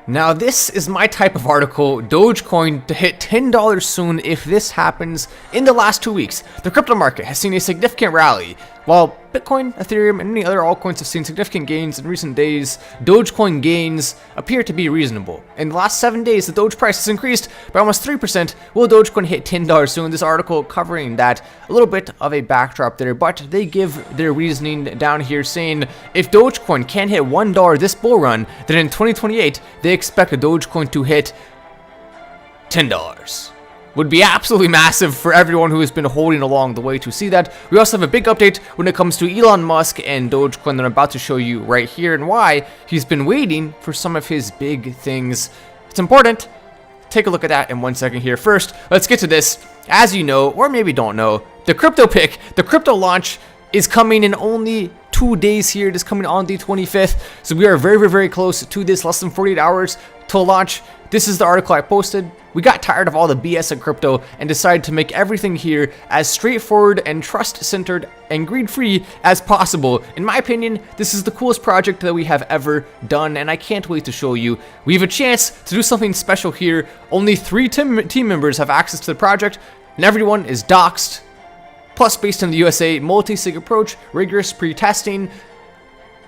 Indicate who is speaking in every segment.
Speaker 1: Now this is my type of article, Dogecoin to hit $10 soon if this happens. In the last 2 weeks, the crypto market has seen a significant rally. While Bitcoin, Ethereum, and many other altcoins have seen significant gains in recent days, Dogecoin gains appear to be reasonable. In the last 7 days, the Doge price has increased by almost 3%. Will Dogecoin hit $10 soon? This article covering that, a little bit of a backdrop there, but they give their reasoning down here saying if Dogecoin can't hit $1 this bull run, then in 2028, they expect a Dogecoin to hit $10. Would be absolutely massive for everyone who has been holding along the way to see that. We also have a big update when it comes to Elon Musk and Dogecoin that I'm about to show you right here and why he's been waiting for some of his big things. It's important. Take a look at that in 1 second here. First, let's get to this. As you know, or maybe don't know, the crypto pick, the crypto launch is coming in only 2 days here. It is coming on the 25th. So we are very, very, very close to this, less than 48 hours to launch. This is the article I posted. We got tired of all the BS in crypto and decided to make everything here as straightforward and trust-centered and greed-free as possible. In my opinion, this is the coolest project that we have ever done, and I can't wait to show you. We have a chance to do something special here. Only 3 team members have access to the project, and everyone is doxed. Plus, based in the USA, multi-sig approach, rigorous pre-testing.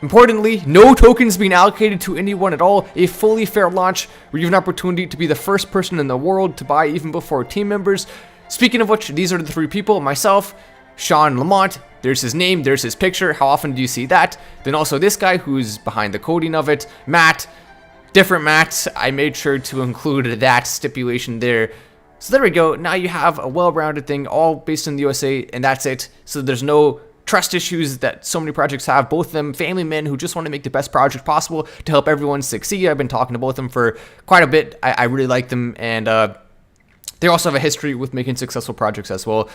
Speaker 1: Importantly, no tokens being allocated to anyone at all, a fully fair launch where you have an opportunity to be the first person in the world to buy even before team members. Speaking of which, these are the 3 people, myself, Sean Lamont, there's his name, there's his picture, how often do you see that? Then also this guy who's behind the coding of it, Matt, different Matt, I made sure to include that stipulation there. So there we go, now you have a well-rounded thing, all based in the USA, and that's it. So there's no trust issues that so many projects have, both of them family men who just want to make the best project possible to help everyone succeed. I've been talking to both of them for quite a bit. I really like them, and they also have a history with making successful projects as well.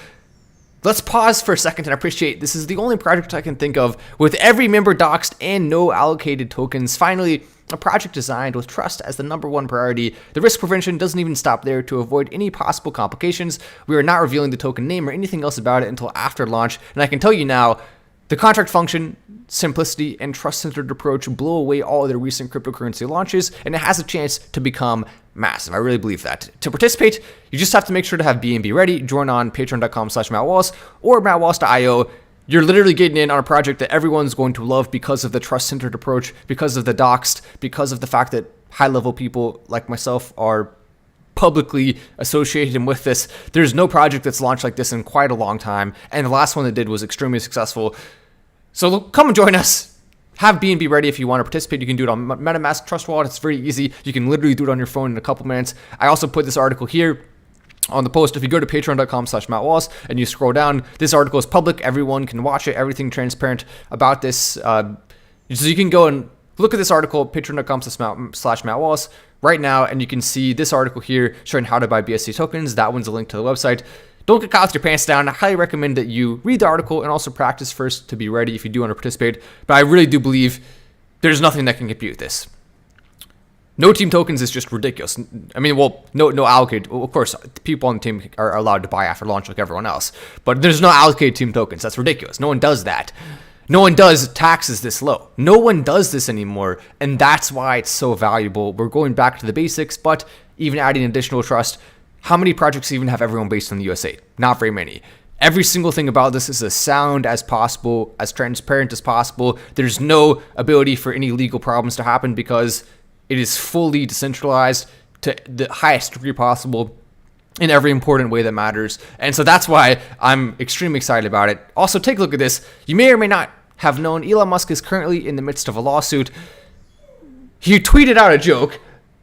Speaker 1: Let's pause for a second and appreciate this is the only project I can think of with every member doxed and no allocated tokens. Finally, a project designed with trust as the #1 priority. The risk prevention doesn't even stop there. To avoid any possible complications, we are not revealing the token name or anything else about it until after launch. And I can tell you now, the contract function, simplicity, and trust-centered approach blow away all other recent cryptocurrency launches, and it has a chance to become massive. I really believe that. To participate, you just have to make sure to have BNB ready. Join on patreon.com/MattWallace or mattwallace.io. You're literally getting in on a project that everyone's going to love because of the trust-centered approach, because of the doxed, because of the fact that high-level people like myself are publicly associated with this. There's no project that's launched like this in quite a long time, and the last one that did was extremely successful. So come and join us. Have BNB ready if you want to participate. You can do it on MetaMask Trust Wallet. It's very easy. You can literally do it on your phone in a couple minutes. I also put this article here on the post. If you go to patreon.com/MattWallace and you scroll down, this article is public. Everyone can watch it. Everything transparent about this. So you can go and look at this article, patreon.com/MattWallace right now, and you can see this article here showing how to buy BSC tokens. That one's a link to the website. Don't get caught with your pants down. I highly recommend that you read the article and also practice first to be ready if you do want to participate. But I really do believe there's nothing that can compete with this. No team tokens is just ridiculous. I mean, well, no allocated. Well, of course, people on the team are allowed to buy after launch like everyone else. But there's no allocated team tokens. That's ridiculous. No one does that. No one does taxes this low. No one does this anymore. And that's why it's so valuable. We're going back to the basics, but even adding additional trust. How many projects even have everyone based in the USA? Not very many. Every single thing about this is as sound as possible, as transparent as possible. There's no ability for any legal problems to happen because it is fully decentralized to the highest degree possible in every important way that matters. And so that's why I'm extremely excited about it. Also, take a look at this. You may or may not have known Elon Musk is currently in the midst of a lawsuit. He tweeted out a joke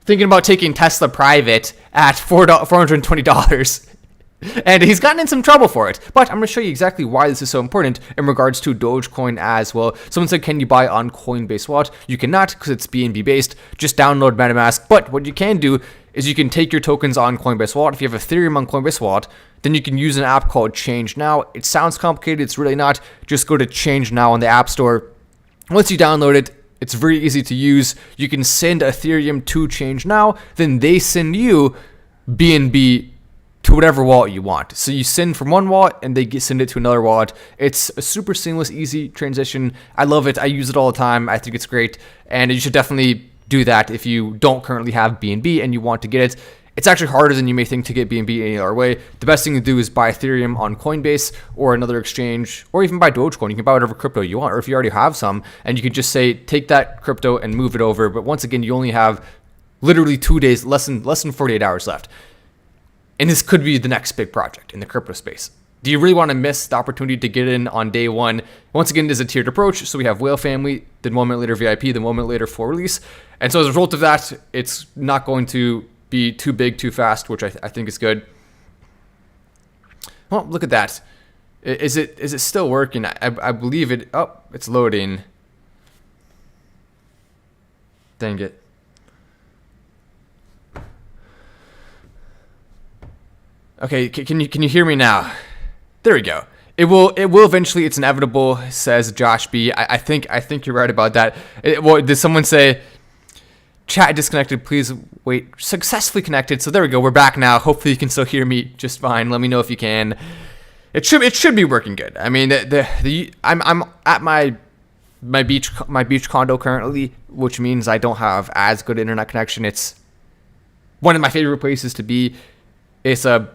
Speaker 1: thinking about taking Tesla private at $420. And he's gotten in some trouble for it. But I'm going to show you exactly why this is so important in regards to Dogecoin as well. Someone said, can you buy on Coinbase Wallet? You cannot because it's BNB based. Just download MetaMask. But what you can do is you can take your tokens on Coinbase Wallet. If you have Ethereum on Coinbase Wallet, then you can use an app called Change Now. It sounds complicated. It's really not. Just go to Change Now on the App Store. Once you download it, it's very easy to use. You can send Ethereum to Change Now. Then they send you BNB to whatever wallet you want. So you send from one wallet and they send it to another wallet. It's a super seamless, easy transition. I love it. I use it all the time. I think it's great. And you should definitely do that if you don't currently have BNB and you want to get it. It's actually harder than you may think to get BNB any other way. The best thing to do is buy Ethereum on Coinbase or another exchange, or even buy Dogecoin. You can buy whatever crypto you want, or if you already have some, and you can just say, take that crypto and move it over. But once again, you only have literally 2 days, less than 48 hours left. And this could be the next big project in the crypto space. Do you really want to miss the opportunity to get in on day one? Once again, it is a tiered approach. So we have Whale Family, then 1 minute later VIP, then 1 minute later full release. And so as a result of that, it's not going to be too big, too fast, which I think is good. Well, look at that. Is it still working? I believe it. Oh, it's loading. Dang it. Okay, can you hear me now? There we go. It will eventually. It's inevitable, says Josh B. I think you're right about that. Did someone say? Chat disconnected, please wait. Successfully connected. So there we go. We're back now. Hopefully you can still hear me just fine. Let me know if you can. It should be working good. I mean, I'm at my beach condo currently, which means I don't have as good internet connection. It's one of my favorite places to be. It's a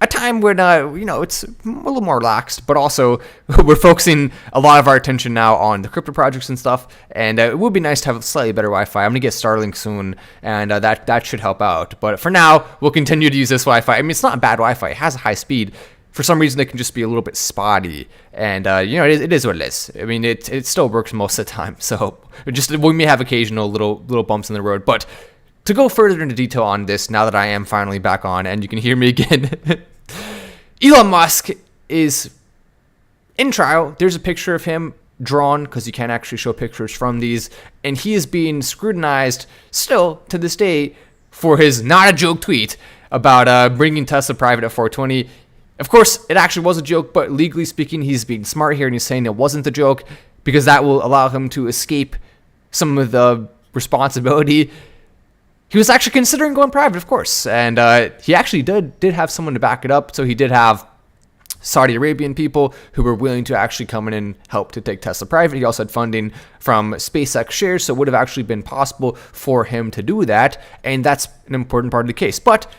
Speaker 1: time when it's a little more relaxed, but also we're focusing a lot of our attention now on the crypto projects and stuff, and it would be nice to have slightly better Wi-Fi. I'm gonna get Starlink soon, and that should help out, but for now we'll continue to use this Wi-Fi. I mean, it's not bad Wi-Fi. It has a high speed. For some reason it can just be a little bit spotty, and it is what it is. I mean, it still works most of the time, so we may have occasional little bumps in the road. But to go further into detail on this, now that I am finally back on and you can hear me again, Elon Musk is in trial. There's a picture of him drawn, because you can't actually show pictures from these, and he is being scrutinized still to this day for his not a joke tweet about bringing Tesla private at 420. Of course, it actually was a joke, but legally speaking, he's being smart here and he's saying it wasn't a joke, because that will allow him to escape some of the responsibility. He was actually considering going private, of course, and he actually did have someone to back it up. So he did have Saudi Arabian people who were willing to actually come in and help to take Tesla private. He also had funding from SpaceX shares, so it would have actually been possible for him to do that, and that's an important part of the case. But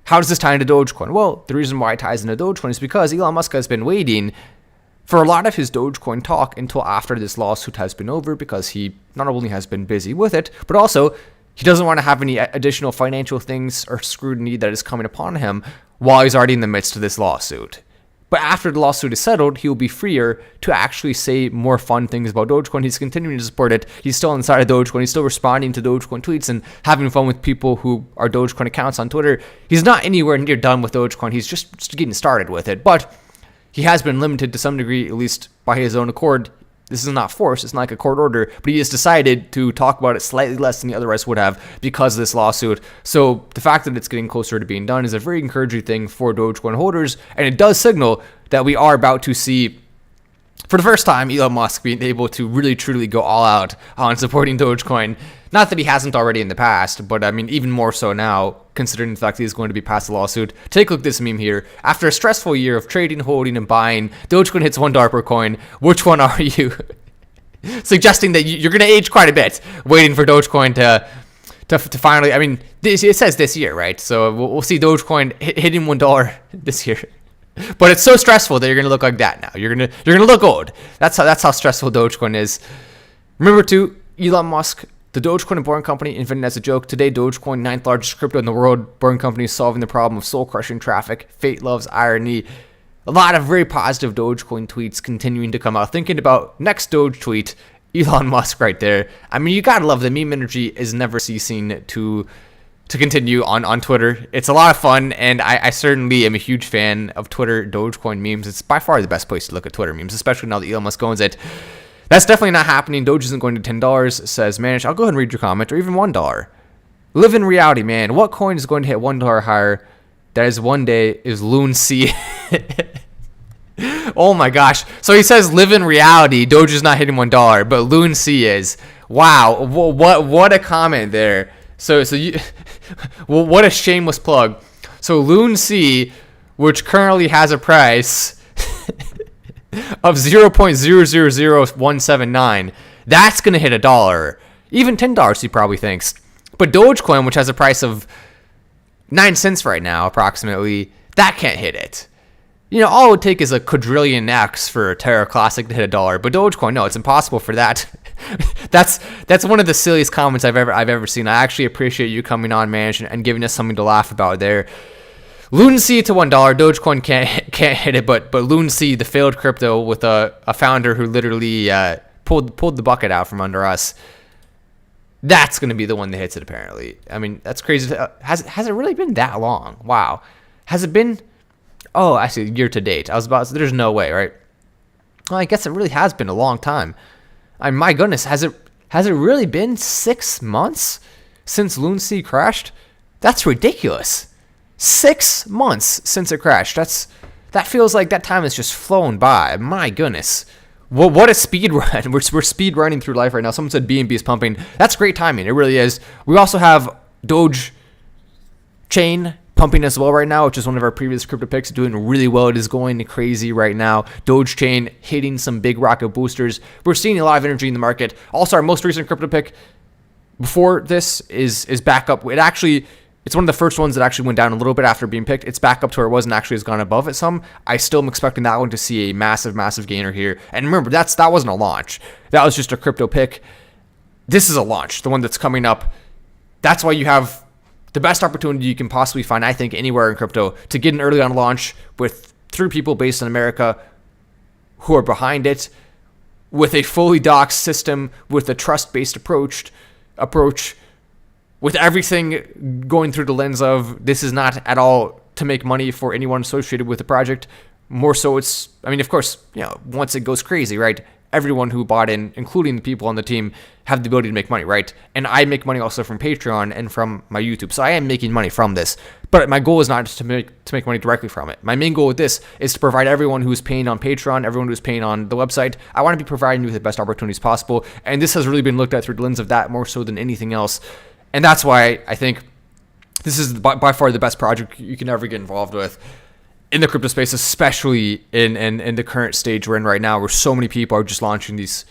Speaker 1: how does this tie into Dogecoin? Well, the reason why it ties into Dogecoin is because Elon Musk has been waiting for a lot of his Dogecoin talk until after this lawsuit has been over, because he not only has been busy with it, but also he doesn't want to have any additional financial things or scrutiny that is coming upon him while he's already in the midst of this lawsuit. But after the lawsuit is settled, he'll be freer to actually say more fun things about Dogecoin. He's continuing to support it. He's still inside of Dogecoin. He's still responding to Dogecoin tweets and having fun with people who are Dogecoin accounts on Twitter. He's not anywhere near done with Dogecoin. He's just getting started with it. But he has been limited to some degree, at least by his own accord. This is not forced. It's not like a court order, but he has decided to talk about it slightly less than he otherwise would have because of this lawsuit. So the fact that it's getting closer to being done is a very encouraging thing for Dogecoin holders, and it does signal that we are about to see, for the first time, Elon Musk being able to really truly go all out on supporting Dogecoin. Not that he hasn't already in the past, but I mean, even more so now, considering the fact that he's going to be past the lawsuit. Take a look at this meme here. After a stressful year of trading, holding, and buying, Dogecoin hits $1 per coin. Which one are you? Suggesting that you're going to age quite a bit, waiting for Dogecoin to finally, I mean, it says this year, right? So we'll see Dogecoin hitting $1 this year. But it's so stressful that you're going to look like that now. You're going to look old. That's how stressful Dogecoin is. Remember too, Elon Musk, the Dogecoin and Boring Company, invented as a joke. Today, Dogecoin, 9th largest crypto in the world. Boring Company is solving the problem of soul-crushing traffic. Fate loves irony. A lot of very positive Dogecoin tweets continuing to come out. Thinking about next Doge tweet, Elon Musk right there. I mean, you gotta love the meme energy is never ceasing to continue on Twitter. It's a lot of fun, and I certainly am a huge fan of Twitter Dogecoin memes. It's by far the best place to look at Twitter memes, especially now that Elon Musk owns it. That's definitely not happening. Doge isn't going to $10, says Manish. I'll go ahead and read your comment, or even $1. Live in reality, man. What coin is going to hit $1 higher? That is one day is Loon C. Oh my gosh. So he says live in reality. Doge is not hitting $1, but Loon C is. Wow. What a comment there. So you, well, what a shameless plug. So Loon C, which currently has a price of 0.000179, that's gonna hit $1. Even $10 he probably thinks. But Dogecoin, which has a price of 9 cents right now, approximately, that can't hit it. You know, all it would take is a quadrillion X for Terra Classic to hit $1. But Dogecoin, no, it's impossible for that. That's one of the silliest comments I've ever seen. I actually appreciate you coming on, man, and giving us something to laugh about there. Lunacy to $1. Dogecoin can't hit it, but Lunacy, the failed crypto with a founder who literally pulled the bucket out from under us. That's going to be the one that hits it, apparently. I mean, that's crazy. Has it really been that long? Wow. Has it been? Oh, actually, year to date. I was about to say, there's no way, right? Well, I guess it really has been a long time. I mean, my goodness, has it really been 6 months since Lunacy crashed? That's ridiculous. 6 months since it crashed. That feels like that time has just flown by. My goodness. Well, what a speed run. We're speed running through life right now. Someone said BNB is pumping. That's great timing. It really is. We also have Doge chain pumping as well right now, which is one of our previous crypto picks, doing really well. It is going crazy right now. Doge chain hitting some big rocket boosters. We're seeing a lot of energy in the market. Also, our most recent crypto pick before this is back up. It's one of the first ones that actually went down a little bit after being picked. It's back up to where it was and actually has gone above it some. I still am expecting that one to see a massive, massive gainer here. And remember, that wasn't a launch. That was just a crypto pick. This is a launch, the one that's coming up. That's why you have the best opportunity you can possibly find, I think, anywhere in crypto to get an early on launch with 3 people based in America who are behind it, with a fully doxed system, with a trust-based approach, with everything going through the lens of this is not at all to make money for anyone associated with the project. More so it's, I mean, of course, you know, once it goes crazy, right? Everyone who bought in, including the people on the team, have the ability to make money, right? And I make money also from Patreon and from my YouTube. So I am making money from this. But my goal is not just to make money directly from it. My main goal with this is to provide everyone who's paying on Patreon, everyone who's paying on the website. I want to be providing you with the best opportunities possible. And this has really been looked at through the lens of that more so than anything else. And that's why I think this is by far the best project you can ever get involved with in the crypto space, especially in the current stage we're in right now, where so many people are just launching these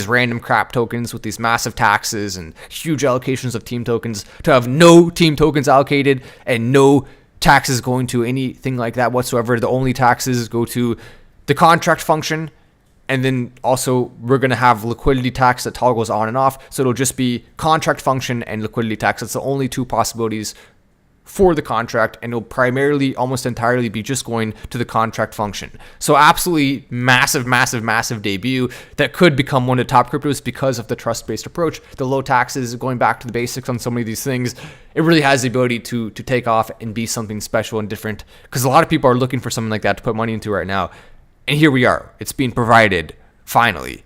Speaker 1: random crap tokens with these massive taxes and huge allocations of team tokens, to have no team tokens allocated and no taxes going to anything like that whatsoever. The only taxes go to the contract function. And then also we're going to have liquidity tax that toggles on and off. So it'll just be contract function and liquidity tax. That's the only 2 possibilities for the contract. And it'll primarily, almost entirely be just going to the contract function. So absolutely massive, massive, massive debut that could become one of the top cryptos because of the trust-based approach, the low taxes, going back to the basics on so many of these things. It really has the ability to take off and be something special and different, because a lot of people are looking for something like that to put money into right now. And here we are. It's being provided, finally.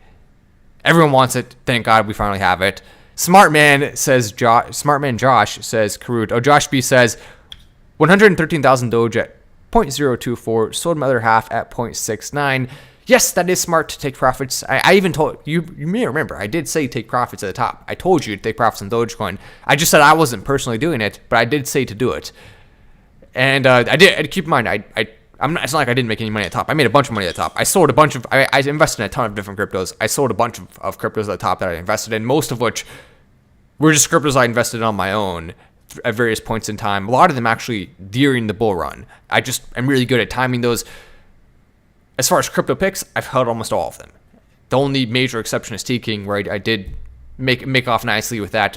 Speaker 1: Everyone wants it. Thank God we finally have it. Smartman Josh says, Karut. Oh, Josh B says, 113,000 Doge at 0.024. Sold my other half at 0.69. Yes, that is smart to take profits. I even told you may remember, I did say take profits at the top. I told you to take profits on Dogecoin. I just said I wasn't personally doing it, but I did say to do it. And I did. Keep in mind, it's not like I didn't make any money at the top. I made a bunch of money at the top. I sold a bunch of, I invested in a ton of different cryptos. I sold a bunch of cryptos at the top that I invested in, most of which were just cryptos I invested in on my own at various points in time. A lot of them actually during the bull run. I'm really good at timing those. As far as crypto picks, I've held almost all of them. The only major exception is Tking, where I did make off nicely with that.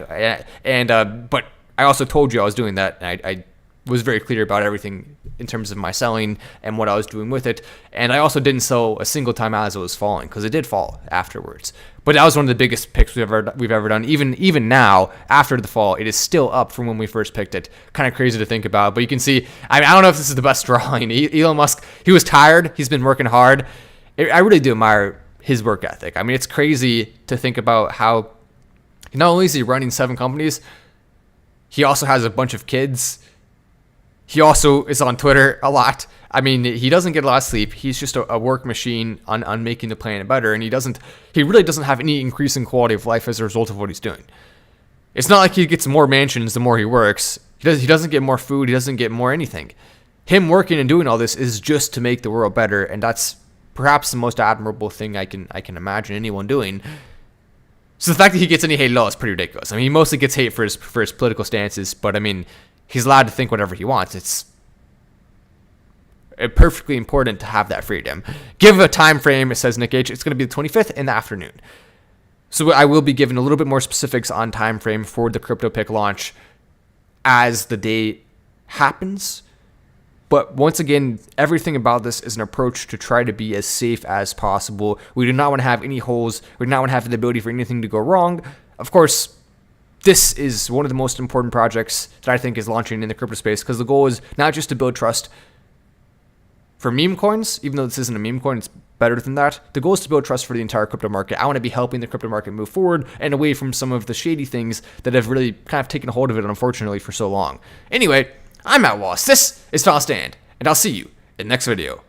Speaker 1: But I also told you I was doing that. And I was very clear about everything in terms of my selling and what I was doing with it. And I also didn't sell a single time as it was falling, because it did fall afterwards. But that was one of the biggest picks we've ever done. Even now, after the fall, it is still up from when we first picked it. Kind of crazy to think about. But you can see, I don't know if this is the best drawing. Elon Musk, he was tired. He's been working hard. I really do admire his work ethic. I mean, it's crazy to think about how not only is he running 7 companies, he also has a bunch of kids. He also is on Twitter a lot. I mean, he doesn't get a lot of sleep. He's just a work machine on making the planet better, and he really doesn't have any increase in quality of life as a result of what he's doing. It's not like he gets more mansions the more he works. He doesn't get more food. He doesn't get more anything. Him working and doing all this is just to make the world better, and that's perhaps the most admirable thing I can imagine anyone doing. So the fact that he gets any hate at all is pretty ridiculous. I mean, he mostly gets hate for his political stances, but I mean, he's allowed to think whatever he wants. It's perfectly important to have that freedom. Give a time frame, it says Nick H. It's going to be the 25th in the afternoon. So I will be giving a little bit more specifics on time frame for the CryptoPick launch as the day happens. But once again, everything about this is an approach to try to be as safe as possible. We do not want to have any holes. We do not want to have the ability for anything to go wrong. Of course, this is one of the most important projects that I think is launching in the crypto space, because the goal is not just to build trust for meme coins, even though this isn't a meme coin, it's better than that. The goal is to build trust for the entire crypto market. I want to be helping the crypto market move forward and away from some of the shady things that have really kind of taken hold of it, unfortunately, for so long. Anyway, I'm Wallace. This is Fast Stand, and I'll see you in the next video.